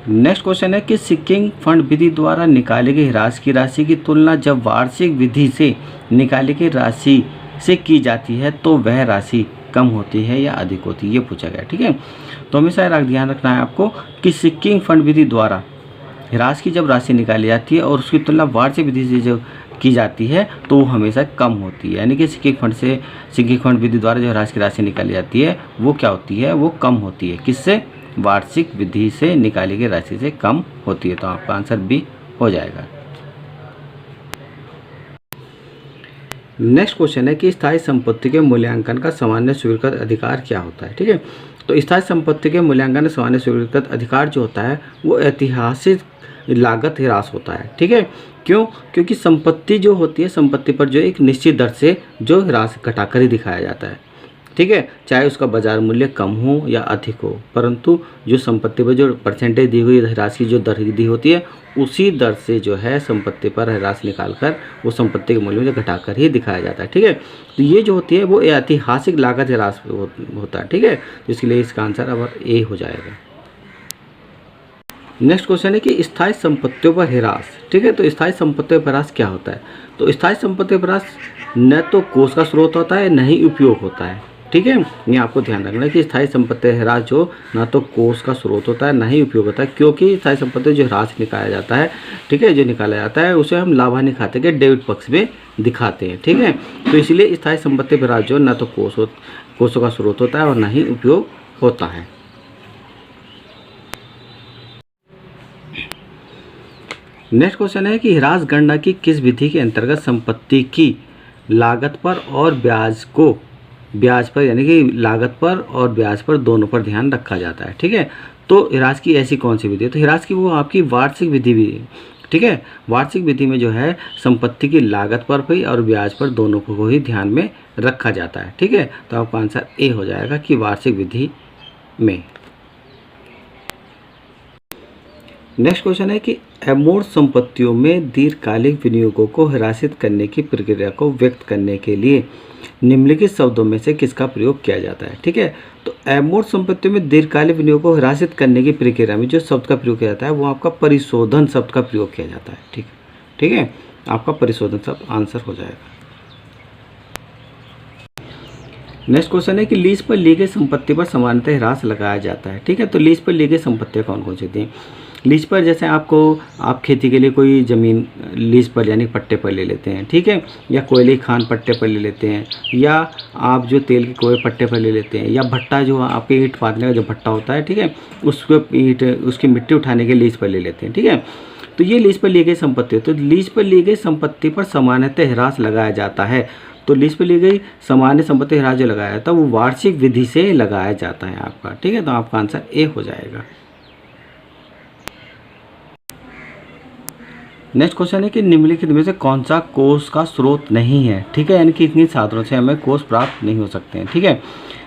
Next question है कि sinking fund विधि द्वारा निकाली गई ह्रास की राशि की तुलना जब वार्षिक विधि से निकाली गई राशि से की जाती है तो वह राशि कम होती है या अधिक होती है, ये पूछा गया। ठीक है, तो हमेशा ध्यान रखना है आपको कि सिंकिंग फंड विधि द्वारा ह्रास की जब राशि निकाली जाती है और उसकी तुलना वार्षिक विधि से जो की जाती है तो वो हमेशा कम होती है। यानी कि सिंकिंग फंड विधि द्वारा जो ह्रास की राशि निकाली जाती है वो क्या होती है, वो कम होती है। किससे? वार्षिक विधि से निकाली गई राशि से कम होती है। तो आपका आंसर बी हो जाएगा। नेक्स्ट क्वेश्चन है कि स्थायी संपत्ति के मूल्यांकन का सामान्य स्वीकृत अधिकार क्या होता है। ठीक है, तो स्थायी संपत्ति के मूल्यांकन सामान्य स्वीकृत अधिकार जो होता है वो ऐतिहासिक लागत ह्रास होता है। ठीक है, क्यों? क्योंकि संपत्ति जो होती है, संपत्ति पर जो एक निश्चित दर से जो ह्रास घटाकर ही दिखाया जाता है। ठीक है, चाहे उसका बाजार मूल्य कम हो या अधिक हो, परंतु जो संपत्ति पर जो परसेंटेज दी हुई ह्रास की जो दर दी होती है उसी दर से जो है संपत्ति पर ह्रास निकालकर वो संपत्ति के मूल्य में घटाकर ही दिखाया जाता है। ठीक है, तो ये जो होती है वो ऐतिहासिक लागत ह्रास होता है। ठीक है, तो इसके लिए इसका आंसर अब ए हो जाएगा। नेक्स्ट क्वेश्चन है कि स्थायी संपत्तियों पर ह्रास। ठीक है, तो स्थायी संपत्तियों पर ह्रास क्या होता है? तो स्थायी संपत्तियों पर ह्रास न तो कोष का स्रोत होता है, न ही उपयोग होता है। ठीक है, ये आपको ध्यान रखना है कि स्थायी संपत्ति ह्रास जो ना तो कोष का स्रोत होता है, ना ही उपयोग होता है, क्योंकि स्थायी संपत्ति जो ह्रास निकाला जाता है, ठीक है, जो निकाला जाता है उसे हम लाभान्य खाते के डेबिट पक्ष में दिखाते हैं। ठीक है, तो इसलिए स्थायी संपत्ति पर ह्रास जो ना तो कोषों का स्रोत होता है और ना ही उपयोग होता है। नेक्स्ट क्वेश्चन है कि ह्रास गणना की किस विधि के अंतर्गत संपत्ति की लागत पर और ब्याज पर यानी कि लागत पर और ब्याज पर दोनों पर ध्यान रखा जाता है। ठीक है, तो ह्रास की ऐसी कौन सी विधि है? तो ह्रास की वो आपकी वार्षिक विधि भी है। ठीक है, वार्षिक विधि में जो है संपत्ति की लागत पर भी और ब्याज पर दोनों को ही ध्यान में रखा जाता है। ठीक है, तो आपका आंसर ए हो जाएगा कि वार्षिक विधि में। नेक्स्ट क्वेश्चन है कि अमूर्त संपत्तियों में दीर्घकालिक विनियोगों को हिरासत करने की प्रक्रिया को व्यक्त करने के लिए निम्नलिखित शब्दों में से किसका प्रयोग किया जाता है? ठीक है, तो अमूर्त संपत्तियों में दीर्घकालिक विनियोग को हिरासत करने की प्रक्रिया में जो शब्द का प्रयोग किया जाता है वो आपका परिशोधन शब्द का प्रयोग किया जाता है। ठीक है, आपका परिशोधन शब्द आंसर हो जाएगा। नेक्स्ट क्वेश्चन है कि लीज पर ली गई संपत्ति पर सामान्यतः ह्रास लगाया जाता है। ठीक है, तो लीज पर ली गई संपत्तियाँ कौन कौन सी थी? लीज पर जैसे आप खेती के लिए कोई ज़मीन लीज पर यानी पट्टे पर ले लेते हैं। ठीक है, या कोयले खान पट्टे पर ले लेते हैं, या आप जो तेल के कोए पट्टे पर ले लेते हैं, या भट्टा जो आपके ईंट पाथने का जो भट्टा होता है, ठीक है, उसकी मिट्टी उठाने के लीज पर ले लेते हैं। ठीक है, तो ये लीज पर ली गई संपत्ति है। तो लीज पर ली गई संपत्ति पर सामान्यतः ह्रास लगाया जाता है। तो लीज पर ली गई सामान्य संपत्ति ह्रास जो लगाया जाता है वो वार्षिक विधि से लगाया जाता है आपका। ठीक है, तो आपका आंसर ए हो जाएगा। नेक्स्ट क्वेश्चन है कि निम्नलिखित में से कौन सा कोष का स्रोत नहीं है? ठीक है, यानी कि इतनी साधनों से हमें कोष प्राप्त नहीं हो सकते हैं। ठीक है,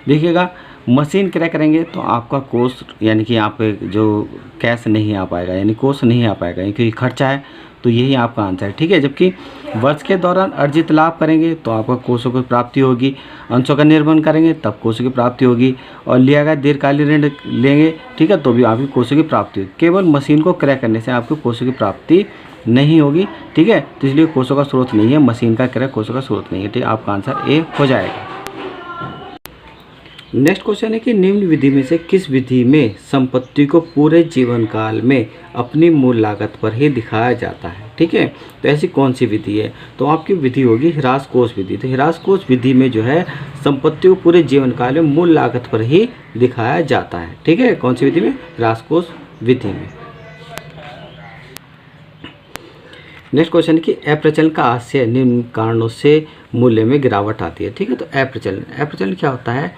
देखिएगा, मशीन क्रय करेंगे तो आपका कोष यानी कि आप जो कैश नहीं आ पाएगा, यानी कोष नहीं आ पाएगा क्योंकि खर्चा है, तो यही आपका आंसर है। ठीक है, जबकि वर्ष के दौरान अर्जित लाभ करेंगे तो आपका कोषों की प्राप्ति होगी, अंशों का निर्वहन करेंगे तब कोषों की प्राप्ति होगी, और लिया गया दीर्घकालीन ऋण लेंगे, ठीक है, तो भी आपकी कोषों की प्राप्ति होगी। केवल मशीन को क्रय करने से आपको कोषों की प्राप्ति नहीं होगी। ठीक है, तो इसलिए कोषों का स्रोत नहीं है, मशीन का क्रय कोषों का स्रोत नहीं है। ठीक है, आपका आंसर ए हो जाएगा। नेक्स्ट क्वेश्चन है कि निम्न विधि में से किस विधि में संपत्ति को पूरे जीवन काल में अपनी मूल लागत पर ही दिखाया जाता है? ठीक है, तो ऐसी कौन सी विधि है? तो आपकी विधि होगी ह्रास कोष विधि। तो ह्रास कोष विधि में जो है संपत्ति को पूरे जीवन काल में मूल लागत पर ही दिखाया जाता है। ठीक है, कौन सी विधि में? ह्रास कोष विधि में। नेक्स्ट क्वेश्चन है कि अप्रचलन का आशय निम्न कारणों से मूल्य में गिरावट आती है। ठीक है, तो अप्रचलन क्या होता है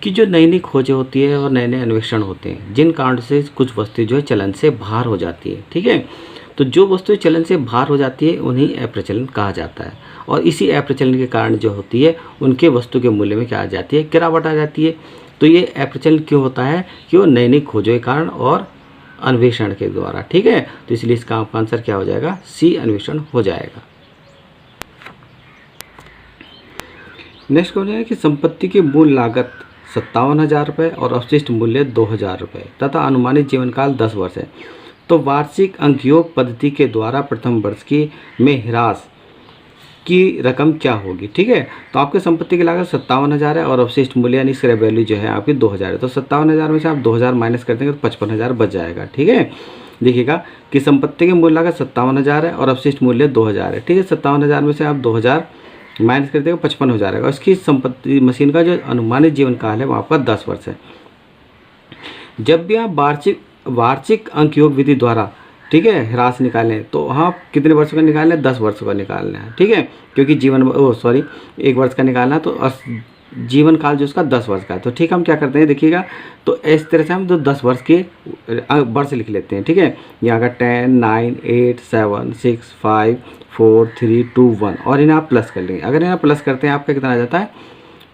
कि जो नई नई खोजें होती है और नए नए अन्वेषण होते हैं जिन कारण से कुछ वस्तु जो है चलन से बाहर हो जाती है। ठीक है, तो जो वस्तु चलन से बाहर हो जाती है उन्हीं अप्रचलन कहा जाता है, और इसी अप्रचलन के कारण जो होती है उनके वस्तु के मूल्य में क्या आ जाती है? गिरावट आ जाती है। तो ये अप्रचलन क्यों होता है? कि वो नई नई खोजों के कारण और अन्वेषण के द्वारा। ठीक है, तो इसलिए इसका आंसर क्या हो जाएगा? सी, अन्वेषण हो जाएगा। नेक्स्ट क्वेश्चन है कि संपत्ति की मूल लागत 57,000 रुपये और अवशिष्ट मूल्य 2,000 रुपये तथा अनुमानित जीवन काल 10 वर्ष है। तो वार्षिक अंकयोग पद्धति के द्वारा प्रथम वर्ष की में ह्रास की रकम क्या होगी। ठीक है, तो आपकी संपत्ति की लागत 57,000 है और अवशिष्ट मूल्य यानी स्क्रैप वैल्यू जो है आपकी 2,000 है। तो 57,000 में से आप 2,000 माइनस कर देंगे तो 55,000 बच जाएगा। ठीक है, देखिएगा कि संपत्ति की मूल्य लागत 57,000 है और अवशिष्ट मूल्य 2,000 है। ठीक है, 57,000 में से आप 2,000 माइनस कर देंगे 55 हो जाएगा। इसकी संपत्ति मशीन का जो अनुमानित जीवन काल है वो आपका 10 वर्ष है। जब भी आप वार्षिक अंकयोग विधि द्वारा, ठीक है, ह्रास निकालें तो आप कितने वर्षों का निकालना है, 10 वर्षों का निकालना है। ठीक है, क्योंकि एक वर्ष का निकालना है तो जीवन काल जो उसका 10 वर्ष का है। तो ठीक, हम क्या करते हैं देखिएगा, तो इस तरह से हम 10 वर्ष के वर्ष लिख लेते हैं। ठीक है, यहाँ का 10, 9, 8, 7, 6, 5, 4, 3, 2, 1 और इन्हें आप प्लस कर लेंगे। अगर इन्हें प्लस करते हैं आपका कितना आ जाता है,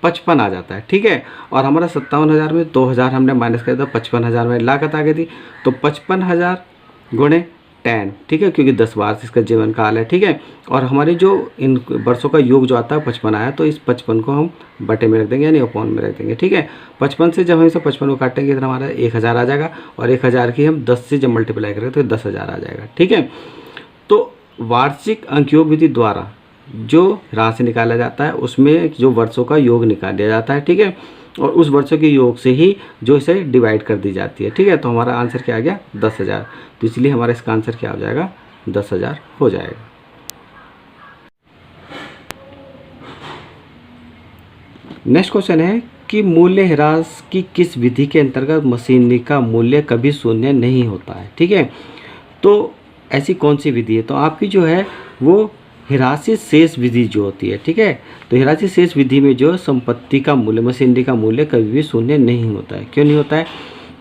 55 आ जाता है। ठीक है, और हमारा 57,000 में 2,000 हमने माइनस कर दिया, 55,000 में लागत आ गई थी। तो 55,000 गुणे 10, ठीक है, क्योंकि 10 वर्ष इसका जीवन काल है। ठीक है, और हमारे जो इन वर्षों का योग जो आता है 55 आया, तो इस 55 को हम बटे में रख देंगे यानी अपॉन में रख देंगे। ठीक है, 55 से जब हम इसे 55 को काटेंगे तो हमारा 1,000 आ जाएगा और 1,000 की हम 10 से जब मल्टीप्लाई करेंगे तो 10,000 आ जाएगा। ठीक है, तो वार्षिक अंकयोग विधि द्वारा जो राशि निकाला जाता है उसमें जो वर्षों का योग निकाल दिया जाता है। ठीक है, और उस वर्षों के योग से ही जो इसे डिवाइड कर दी जाती है। ठीक है, तो हमारा आंसर क्या आ गया, 10,000। तो इसलिए हमारा इसका आंसर क्या हो जाएगा, 10,000 हो जाएगा। नेक्स्ट क्वेश्चन है कि मूल्य ह्रास की किस विधि के अंतर्गत मशीनरी का मूल्य कभी शून्य नहीं होता है। ठीक है, तो ऐसी कौन सी विधि है, तो आपकी जो है वो हिरासी शेष विधि जो होती है। ठीक है, तो हिरासी शेष विधि में जो संपत्ति का मूल्य, मशीनरी का मूल्य कभी भी शून्य नहीं होता है। क्यों नहीं होता है,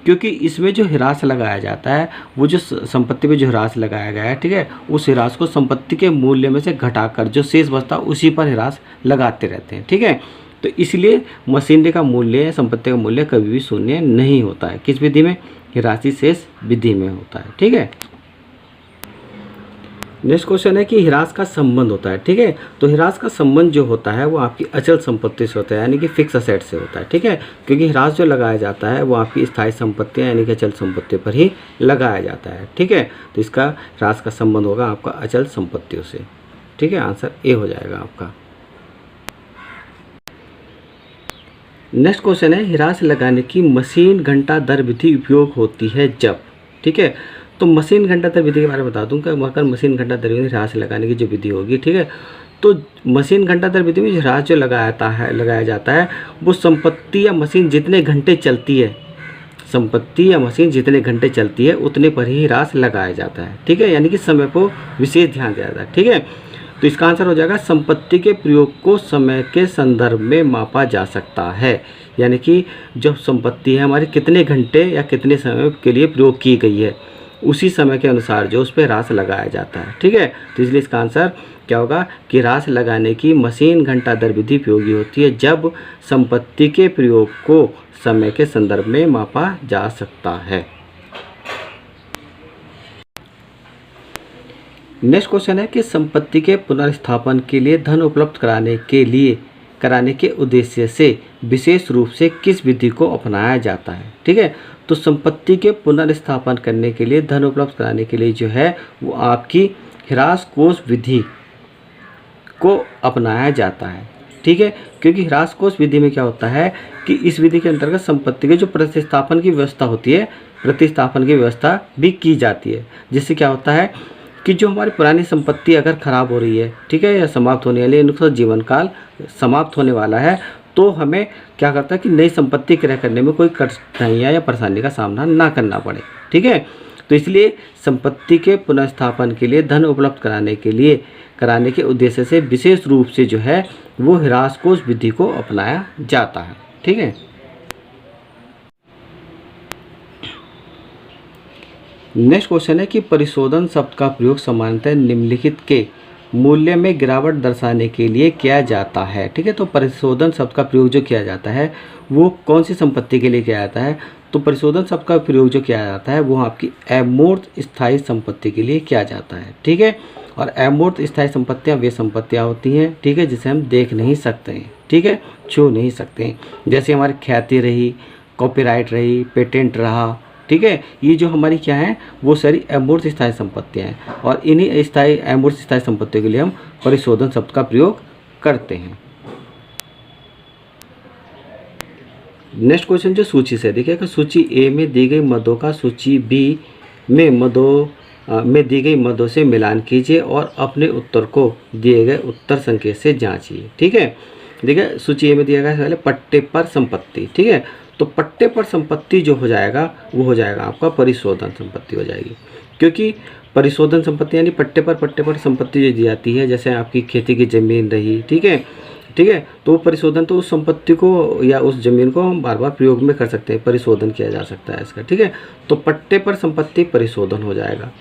क्योंकि इसमें जो हिरास लगाया जाता है वो जो संपत्ति में जो हिरास लगाया गया है, ठीक है, उस हिरास को संपत्ति के मूल्य में से घटाकर जो शेष बचता है उसी पर हिरास लगाते रहते हैं। ठीक है, तो इसलिए मशीनरी का मूल्य, संपत्ति का मूल्य कभी भी शून्य नहीं होता है। किस विधि में, हिरासी शेष विधि में होता है। ठीक है, नेक्स्ट क्वेश्चन है कि ह्रास का संबंध होता है। ठीक है, तो ह्रास का संबंध जो होता है वो आपकी अचल संपत्ति से होता है, यानी कि फिक्स असेट से होता है। ठीक है, क्योंकि ह्रास जो लगाया जाता है वो आपकी स्थायी संपत्तियां यानी कि अचल संपत्ति पर ही लगाया जाता है। ठीक है, तो इसका ह्रास का संबंध होगा आपका अचल संपत्तियों से। ठीक है, आंसर ए हो जाएगा आपका। नेक्स्ट क्वेश्चन है, ह्रास लगाने की मशीन घंटा दर विधि उपयोग होती है जब। ठीक है, तो मशीन घंटा दर विधि के बारे में बता दूं कि अगर मशीन घंटा दर विधि ह्रास लगाने की जो विधि होगी, ठीक है, तो मशीन घंटा दर विधि में ह्रास जो लगाया जाता है वो संपत्ति या मशीन जितने घंटे चलती है, संपत्ति या मशीन जितने घंटे चलती है उतने पर ही ह्रास लगाया जाता है। ठीक है, यानी कि समय को विशेष ध्यान दिया जाता है। ठीक है, तो इसका आंसर हो जाएगा संपत्ति के प्रयोग को समय के संदर्भ में मापा जा सकता है, यानी कि जो संपत्ति है हमारी कितने घंटे या कितने समय के लिए प्रयोग की गई है उसी समय के अनुसार जो उस पर ह्रास लगाया जाता है। ठीक है, तो इसलिए इसका आंसर क्या होगा कि ह्रास लगाने की मशीन घंटा दर विधि उपयोगी होती है जब संपत्ति के प्रयोग को समय के संदर्भ में मापा जा सकता है। नेक्स्ट क्वेश्चन है कि संपत्ति के पुनर्स्थापन के लिए धन उपलब्ध कराने के उद्देश्य से विशेष रूप से किस विधि को अपनाया जाता है। ठीक है, तो संपत्ति के पुनर्स्थापन करने के लिए, धन उपलब्ध कराने के लिए जो है वो आपकी ह्रास कोष विधि को अपनाया जाता है। ठीक है, क्योंकि ह्रास कोष विधि में क्या होता है कि इस विधि के अंतर्गत संपत्ति के जो प्रतिस्थापन की व्यवस्था होती है, प्रतिस्थापन की व्यवस्था भी की जाती है, जिससे क्या होता है कि जो हमारी पुरानी संपत्ति अगर ख़राब हो रही है, ठीक है, या समाप्त होने वाली है, इनका जीवन काल समाप्त होने वाला है, तो हमें क्या करता है कि नई संपत्ति क्रय करने में कोई कठिनाइयाँ या परेशानी का सामना ना करना पड़े। ठीक है, तो इसलिए संपत्ति के पुनर्स्थापन के लिए धन उपलब्ध कराने के उद्देश्य से विशेष रूप से जो है वो ह्रास कोष विधि को अपनाया जाता है। ठीक है, नेक्स्ट क्वेश्चन है कि परिशोधन शब्द का प्रयोग सामान्यतः निम्नलिखित के मूल्य में गिरावट दर्शाने के लिए किया जाता है। ठीक है, तो परिशोधन शब्द का प्रयोग जो किया जाता है वो कौन सी संपत्ति के लिए किया जाता है, तो परिशोधन शब्द का प्रयोग जो किया जाता है वो आपकी अमूर्त स्थायी संपत्ति के लिए किया जाता है। ठीक है, और अमूर्त स्थायी संपत्तियां वे संपत्तियां होती हैं, ठीक है, जिसे हम देख नहीं सकते हैं। ठीक ठीक है, छू नहीं सकते। जैसे हमारी ख्याति रही, कॉपीराइट रही, पेटेंट रहा, ठीक है, ये जो हमारी क्या है वो सारी अमूर्त स्थायी संपत्तियाँ हैं, और इन्हीं स्थायी अमूर्त स्थायी संपत्तियों के लिए हम परिशोधन शब्द का प्रयोग करते हैं। नेक्स्ट क्वेश्चन जो सूची से देखिएगा, सूची ए में दी गई मदों का सूची बी में में दी गई मदों से मिलान कीजिए और अपने उत्तर को दिए गए उत्तर संकेत से जांचिए। ठीक है, देखिए सूची ए में दिया गया पहले पट्टे पर संपत्ति, ठीक है, तो पट्टे पर संपत्ति जो हो जाएगा वो हो जाएगा आपका परिशोधन संपत्ति हो जाएगी, क्योंकि परिशोधन संपत्ति यानी पट्टे पर संपत्ति जो दी जाती है, जैसे आपकी खेती की ज़मीन रही, ठीक है, तो वो परिशोधन, तो उस संपत्ति को या उस ज़मीन को हम बार बार प्रयोग में कर सकते हैं, परिशोधन किया जा सकता है इसका। ठीक है, तो पट्टे पर संपत्ति परिशोधन हो जाएगा।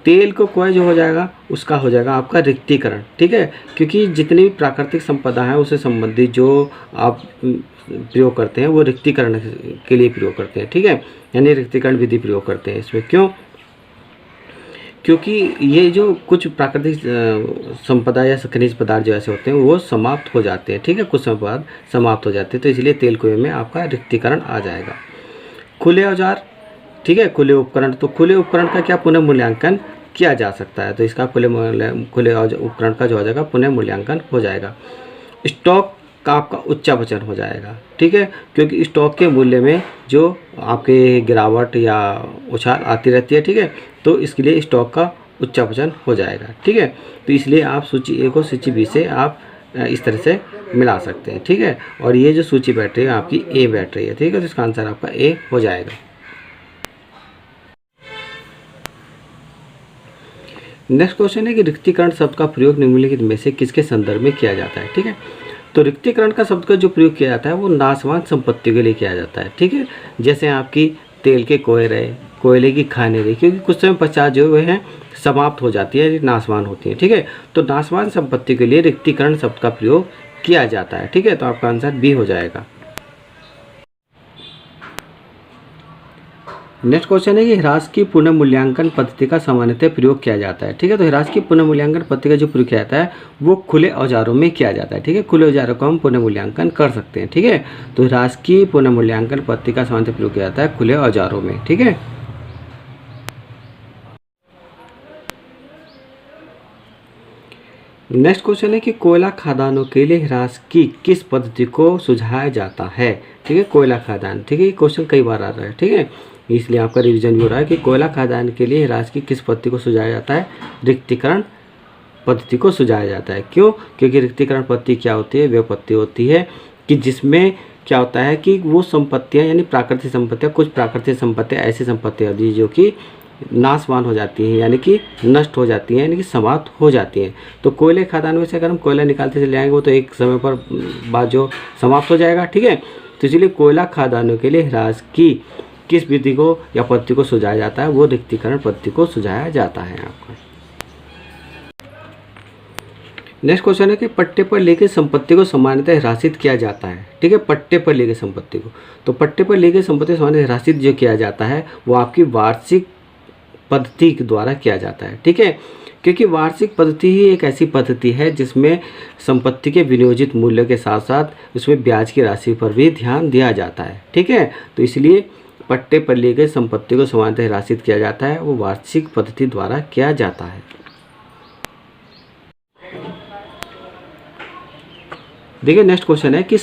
तेल को कोय जो हो जाएगा उसका हो जाएगा आपका रिक्तीकरण। ठीक है, क्योंकि जितनी भी प्राकृतिक संपदा है उससे संबंधित जो आप प्रयोग करते हैं वो रिक्तीकरण के लिए प्रयोग करते हैं। ठीक है, यानी रिक्तीकरण विधि प्रयोग करते हैं इसमें। क्यों? क्योंकि ये जो कुछ प्राकृतिक संपदा या खनिज पदार्थ जो ऐसे होते हैं वो समाप्त हो जाते हैं। ठीक है, कुछ समय बाद समाप्त हो जाते हैं, तो इसलिए तेल कुएं में आपका रिक्तीकरण आ जाएगा। खुले औजार, ठीक है, खुले उपकरण, तो खुले उपकरण का क्या पुनः मूल्यांकन किया जा सकता है, तो इसका खुले उपकरण का जो हो जाएगा पुनः मूल्यांकन हो जाएगा। स्टॉक का आपका उच्चावचन हो जाएगा। ठीक है, क्योंकि स्टॉक के मूल्य में जो आपके गिरावट या उछाल आती रहती है, ठीक है, तो इसके लिए स्टॉक का उच्चावचन हो जाएगा। ठीक है, तो इसलिए आप सूची ए को सूची बी से आप इस तरह से मिला सकते हैं। ठीक है, और ये जो सूची बैठ रही है आपकी ए बैठ रही है। ठीक है, तो इसका आंसर आपका ए हो जाएगा। नेक्स्ट क्वेश्चन है कि रिक्तीकरण शब्द का प्रयोग निम्नलिखित में से किसके संदर्भ में किया जाता है। ठीक है, तो रिक्तीकरण का शब्द का जो प्रयोग किया जाता है वो नाशवान संपत्ति के लिए किया जाता है। ठीक है, जैसे आपकी तेल के कोयले रहे, कोयले की खाने रही, क्योंकि कुछ समय पश्चात जो है समाप्त हो जाती है, नाशवान होती है। ठीक है, तो नाशवान संपत्ति के लिए रिक्तीकरण शब्द का प्रयोग किया जाता है। ठीक है, तो आपका आंसर बी हो जाएगा। नेक्स्ट क्वेश्चन है कि ह्रास की पुनर्मूल्यांकन पद्धति का सामान्यतः प्रयोग किया जाता है। ठीक है, तो ह्रास की पुनर्मूल्यांकन पद्धति का जो प्रयोग किया जाता है वो खुले औजारों में किया जाता है। ठीक है, खुले औजारों को हम पुनर्मूल्यांकन कर सकते हैं। ठीक है, तो ह्रास की पुनर्मूल्यांकन पद्धति का सामान्यतः प्रयोग किया जाता है खुले औजारों में। ठीक है, नेक्स्ट क्वेश्चन है कि कोयला खदानों के लिए ह्रास की किस पद्धति को सुझाया जाता है। ठीक है, कोयला खदान, ठीक है, ये क्वेश्चन कई बार आ रहा है। ठीक है, इसलिए आपका रिवीजन भी हो रहा है कि कोयला खदान के लिए ह्रास की किस पद्धति को सुझाया जाता है, रिक्तीकरण पद्धति को सुझाया जाता है। क्यों? क्योंकि रिक्तीकरण पद्धति क्या होती है, वह पद्धति होती है कि जिसमें क्या होता है कि वो संपत्तियाँ यानी प्राकृतिक संपत्तियाँ, कुछ प्राकृतिक संपत्तियाँ ऐसी संपत्तियाँ होती है जो कि नाशवान हो जाती हैं, यानी कि नष्ट हो जाती हैं, यानी कि समाप्त हो जाती हैं। तो कोयले खदान में से अगर हम कोयला निकालते चले जाएंगे वो तो एक समय पर बाद जो समाप्त हो जाएगा। ठीक है, तो इसलिए कोयला खदानों के लिए ह्रास की किस विधि को या पद्धति को सुझाया जाता है, वो रिक्तीकरण पद्धति को सुझाया जाता है आपका। नेक्स्ट क्वेश्चन है कि पट्टे पर लेके संपत्ति को सामान्यतः ह्रासित किया जाता है। ठीक है, पट्टे पर लेके संपत्ति को, तो पट्टे पर लेके संपत्ति सामान्यतः ह्रासित जो किया जाता है वो आपकी वार्षिक पद्धति के द्वारा किया जाता है। ठीक है, क्योंकि वार्षिक पद्धति ही एक ऐसी पद्धति है जिसमें संपत्ति के विनियोजित मूल्य के साथ साथ उसमें ब्याज की राशि पर भी ध्यान दिया जाता है। ठीक है, तो इसलिए पट्टे पर ली गई संपत्ति को सामान्यतः ह्रासित किया जाता है, वो वार्षिक पद्धति द्वारा किया जाता है। देखिए नेक्स्ट क्वेश्चन है कि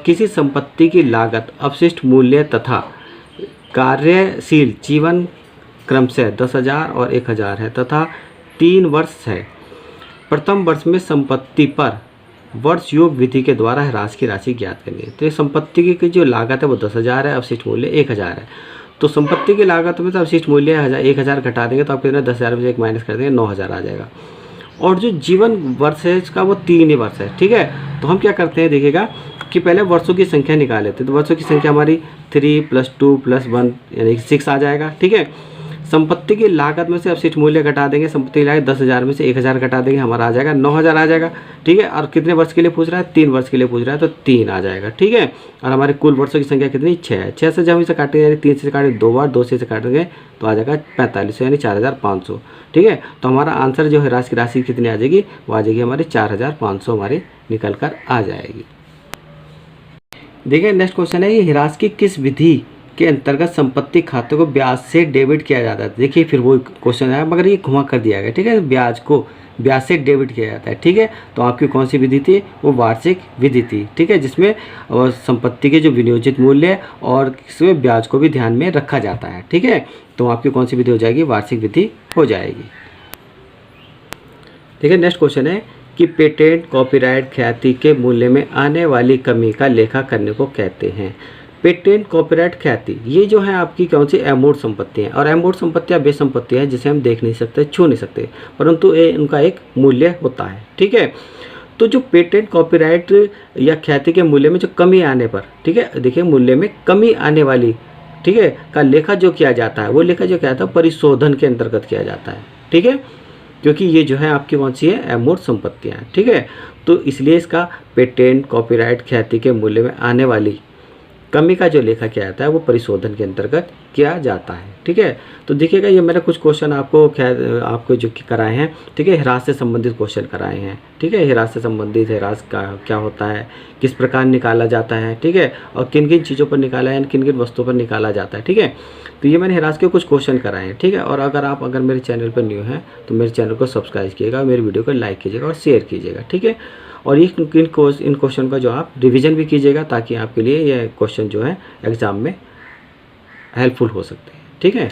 किसी संपत्ति की लागत, अपशिष्ट मूल्य तथा कार्यशील जीवन क्रमशः 10,000 और 1,000 है तथा 3 वर्ष है। प्रथम वर्ष में संपत्ति पर वर्ष योग विधि के द्वारा ह्रास की राशि ज्ञात करनी है। तो संपत्ति की जो लागत है वो 10,000 है, अवशिष्ट मूल्य 1,000 है। तो संपत्ति की लागत में तो अवशिष्ट मूल्य 1,000 घटा देंगे तो आप कितना 10,000 में से 1 माइनस कर देंगे 9,000 आ जाएगा। और जो जीवन वर्ष है इसका वो 3 ही वर्ष है। ठीक है, तो हम क्या करते हैं देखिएगा कि पहले वर्षों की संख्या निकाल लेते हैं। तो वर्षों की संख्या हमारी 3 + 2 + 1 यानी 6 आ जाएगा। ठीक है, संपत्ति की लागत में से अवशिष्ट मूल्य घटा देंगे, संपत्ति की लागत 10,000 में से 1,000 घटा देंगे, हमारा आ जाएगा 9,000 आ जाएगा। ठीक है, और कितने वर्ष के लिए पूछ रहा है, 3 वर्ष के लिए पूछ रहा है, तो 3 आ जाएगा। ठीक है, और हमारे कुल वर्षों की संख्या कितनी, 6 है। 6 से जब इसे काटेंगे यानी 3 से काटेंगे 2 बार, 2 से काटेंगे तो आ जाएगा 4500 यानी 4,500। ठीक है, तो हमारा आंसर जो है राशि कितनी आ जाएगी, वो आ जाएगी हमारी 4,500 हमारी निकल कर आ जाएगी। देखिए नेक्स्ट क्वेश्चन है, ये हिरास की किस विधि के अंतर्गत संपत्ति खाते को ब्याज से डेबिट किया जाता है। देखिए फिर वो क्वेश्चन है, मगर ये घुमा कर दिया गया, ठीक है। ब्याज को ब्याज से डेबिट किया जाता है, ठीक है। तो आपकी कौन सी विधि थी, वो वार्षिक विधि थी, ठीक है, जिसमें संपत्ति के जो विनियोजित मूल्य और इसमें ब्याज को भी ध्यान में रखा जाता है, ठीक है। तो आपकी कौन सी विधि हो जाएगी, वार्षिक विधि हो जाएगी। ठीक है, नेक्स्ट क्वेश्चन है कि पेटेंट कॉपीराइट ख्याति के मूल्य में आने वाली कमी का लेखा करने को कहते हैं। पेटेंट कॉपीराइट ख्याति ये जो है आपकी कौन सी अमूर्त संपत्ति है, और अमूर्त संपत्तियाँ वे संपत्ति है जिसे हम देख नहीं सकते, छू नहीं सकते, परंतु ये उनका एक मूल्य होता है, ठीक है। तो जो पेटेंट कॉपीराइट या ख्याति के मूल्य में जो कमी आने पर, ठीक है, देखिए मूल्य में कमी आने वाली, ठीक है, का लेखा जो किया जाता है, वो लेखा जो क्या जाता है, परिशोधन के अंतर्गत किया जाता है, ठीक है, क्योंकि ये जो है आपकी कौन सी है, अमूर्त संपत्तियाँ हैं, ठीक है। तो इसलिए इसका पेटेंट कॉपीराइट ख्याति के मूल्य में आने वाली कमी का जो लेखा किया जाता है वो परिशोधन के अंतर्गत किया जाता है, ठीक है। तो देखिएगा ये मैंने कुछ क्वेश्चन आपको जो कराए हैं, ठीक है, ह्रास से संबंधित क्वेश्चन कराए हैं, ठीक है। ह्रास से संबंधित ह्रास का क्या होता है, किस प्रकार निकाला जाता है, ठीक है, और किन किन चीज़ों पर निकाला है, किन किन वस्तुओं पर निकाला जाता है, ठीक है। तो ये मैंने ह्रास के कुछ क्वेश्चन कराए हैं, ठीक है। और अगर मेरे चैनल पर न्यू हैं तो मेरे चैनल को सब्सक्राइब कीजिएगा, मेरी वीडियो को लाइक कीजिएगा और शेयर कीजिएगा, ठीक है। और इन क्वेश्चन का जो आप रिवीजन भी कीजिएगा, ताकि आपके लिए ये क्वेश्चन जो है एग्ज़ाम में हेल्पफुल हो सकते हैं, ठीक है।